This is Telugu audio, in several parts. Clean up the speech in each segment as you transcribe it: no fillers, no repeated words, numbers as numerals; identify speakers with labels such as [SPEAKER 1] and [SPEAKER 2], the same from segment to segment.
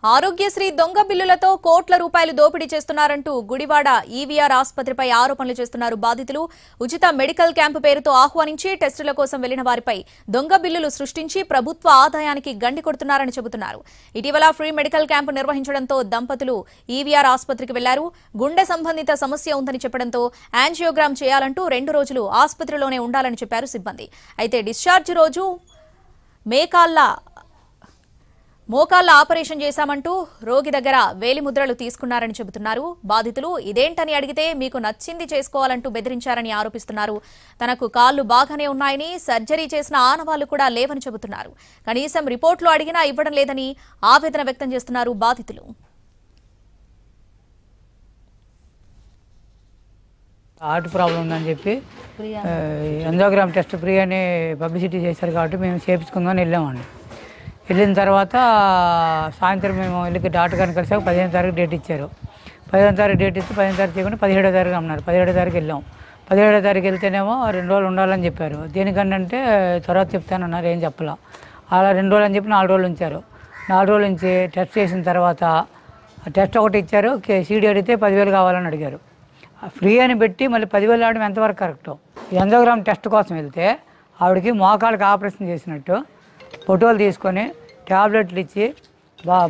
[SPEAKER 1] ఆరోగ్యశ్రీ దొంగ బిల్లులతో కోట్ల రూపాయలు దోపిడీ చేస్తున్నారంటూ గుడివాడ ఈవీఆర్ ఆసుపత్రిపై ఆరోపణలు చేస్తున్నారు బాధితులు. ఉచిత మెడికల్ క్యాంపు పేరుతో ఆహ్వానించి టెస్టుల కోసం వెళ్లిన వారిపై దొంగ బిల్లులు సృష్టించి ప్రభుత్వ ఆదాయానికి గండి కొడుతున్నారని చెబుతున్నారు. ఇటీవల ఫ్రీ మెడికల్ క్యాంపు నిర్వహించడంతో దంపతులు ఈవీఆర్ ఆసుపత్రికి వెళ్లారు. గుండె సంబంధిత సమస్య ఉందని చెప్పడంతో యాంజియోగ్రామ్ చేయాలంటూ 2 రోజులు ఆసుపత్రిలోనే ఉండాలని చెప్పారు సిబ్బంది. అయితే డిశ్చార్జ్ రోజు మోకాళ్ల ఆపరేషన్ చేశామంటూ రోగి దగ్గర వేలిముద్రలు తీసుకున్నారని చెబుతున్నారు. బాధితులు ఇదేంటని అడిగితే మీకు నచ్చింది చేసుకోవాలంటూ బెదిరించారని ఆరోపిస్తున్నారు. తనకు కాళ్లు బాగానే ఉన్నాయని, సర్జరీ చేసిన ఆనవాళ్లు కూడా లేవని చెబుతున్నారు. కనీసం రిపోర్టులు అడిగినా ఇవ్వడం లేదని ఆవేదన వ్యక్తం చేస్తున్నారు బాధితులు.
[SPEAKER 2] హార్ట్ ప్రాబ్లం ఉందని చెప్పి యాంజియోగ్రామ్ టెస్ట్ ఫ్రీ అని పబ్లిసిటీ చేశారు కాబట్టి మేము చేయించుకుందామని వెళ్ళామండి. వెళ్ళిన తర్వాత సాయంత్రం మేము వెళ్ళి డాక్టర్ గారిని కలిసాక 15వ తారీఖు డేట్ ఇచ్చారు. 15వ తారీఖు డేట్ ఇచ్చి 15వ తారీఖు చేయకుండా 17వ తారీఖు అన్నారు. 17వ తారీఖు వెళ్ళాం. 17వ తారీఖు వెళ్తేనేమో 2 రోజులు ఉండాలని చెప్పారు. దేనికంటే తర్వాత చెప్తానన్నారు, ఏం చెప్పలా. అలా 2 రోజులు అని చెప్పి 4 రోజులు ఉంచారు. 4 రోజుల నుంచి టెస్ట్ చేసిన తర్వాత టెస్ట్ ఒకటి ఇచ్చారు. సీడీ అడిగితే 10,000 కావాలని అడిగారు. ఫ్రీ అని పెట్టి మళ్ళీ 10,000 ఆడడం ఎంతవరకు కరెక్టు? యాంజియోగ్రామ్ టెస్ట్ కోసం వెళ్తే ఆవిడకి మోకాళ్ళకి ఆపరేషన్ చేసినట్టు ఫోటోలు తీసుకొని ట్యాబ్లెట్లు ఇచ్చి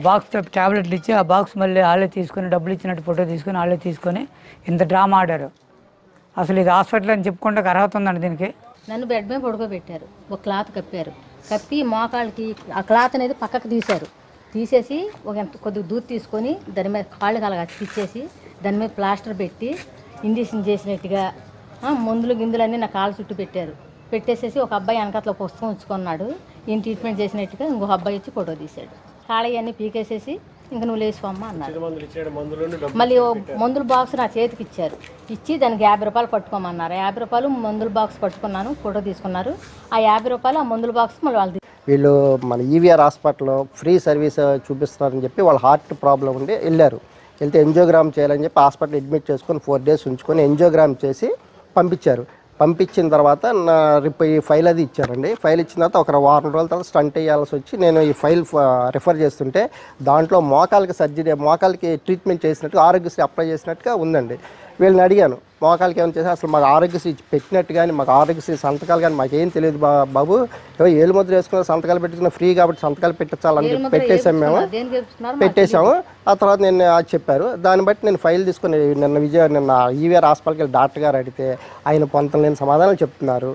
[SPEAKER 2] బాక్స్ ట్యాబ్లెట్లు ఇచ్చి ఆ బాక్స్ మళ్ళీ వాళ్ళే తీసుకొని డబ్బులు ఇచ్చినట్టు ఫోటో తీసుకొని వాళ్ళే తీసుకొని ఇంత డ్రామా ఆడారు. అసలు ఇది హాస్పిటల్ అని చెప్పుకుంటే అర్హత ఉందండి దీనికి.
[SPEAKER 3] నన్ను బెడ్ మీద పడుకోబెట్టారు. ఒక క్లాత్ కప్పారు. కప్పి మోకాళ్ళకి ఆ క్లాత్ అనేది పక్కకు తీసేసి కొద్దిగా దూరం తీసుకొని దాని మీద కాళ్ళు కలగా తీసేసి దాని మీద ప్లాస్టర్ పెట్టి ఇంజక్షన్ చేసినట్టుగా మందులు గిందులన్నీ నా కాళ్ళ చుట్టూ పెట్టేసేసి ఒక అబ్బాయి వెనకట్ల పుస్తకం ఉంచుకున్నాడు. ఈయన ట్రీట్మెంట్ చేసినట్టుగా ఇంకొక అబ్బాయి వచ్చి ఫోటో తీశాడు. కాళ్ళవన్నీ పీకేసేసి ఇంక నువ్వు లేచిపోమ్మ అన్నారు. మళ్ళీ మందుల బాక్స్ నా చేతికి ఇచ్చి దానికి 50 రూపాయలు పట్టుకోమన్నారు. 50 రూపాయలు మందుల బాక్స్ పట్టుకున్నాను, ఫోటో తీసుకున్నారు. ఆ 50 రూపాయలు ఆ మందుల బాక్స్ మళ్ళీ వాళ్ళు
[SPEAKER 4] వీళ్ళు మన ఈవీఆర్ హాస్పిటల్లో ఫ్రీ సర్వీస్ చూపిస్తున్నారని చెప్పి వాళ్ళ హార్ట్ ప్రాబ్లం ఉండి వెళ్ళారు. వెళ్తే ఎంజియోగ్రామ్ చేయాలని చెప్పి హాస్పిటల్ అడ్మిట్ చేసుకొని 4 డేస్ ఉంచుకొని ఎంజియోగ్రామ్ చేసి పంపించారు. పంపించిన తర్వాత ఈ ఫైల్ అది ఇచ్చారండి. ఫైల్ ఇచ్చిన తర్వాత ఒక వారం రోజుల తర్వాత స్టంట్ వేయాల్సి వచ్చి నేను ఈ ఫైల్ రిఫర్ చేస్తుంటే దాంట్లో మోకాలకి ట్రీట్మెంట్ చేసినట్టుగా ఆరోగ్యశ్రీ అప్లై చేసినట్టుగా ఉందండి. వీళ్ళని అడిగాను, మోకాలకి ఏమైనా చేసి అసలు మాకు ఆరోగ్యశ్రీ పెట్టినట్టు కానీ మాకు ఆరోగ్యశ్రీ సంతకాలు కానీ మాకేం తెలియదు బాబు, ఏలు ముద్ర వేసుకున్న సంతకాలు పెట్టుకున్న ఫ్రీ కాబట్టి సంతకాలు పెట్టించాలని చెప్పి పెట్టేశాము. ఆ తర్వాత నేను అది చెప్పారు. దాన్ని బట్టి నేను ఫైల్ తీసుకుని నిన్న ఈవీఆర్ హాస్పిటల్కి వెళ్ళి డాక్టర్ గారు అడిగితే ఆయన పొంతలేని సమాధానాలు చెప్తున్నారు.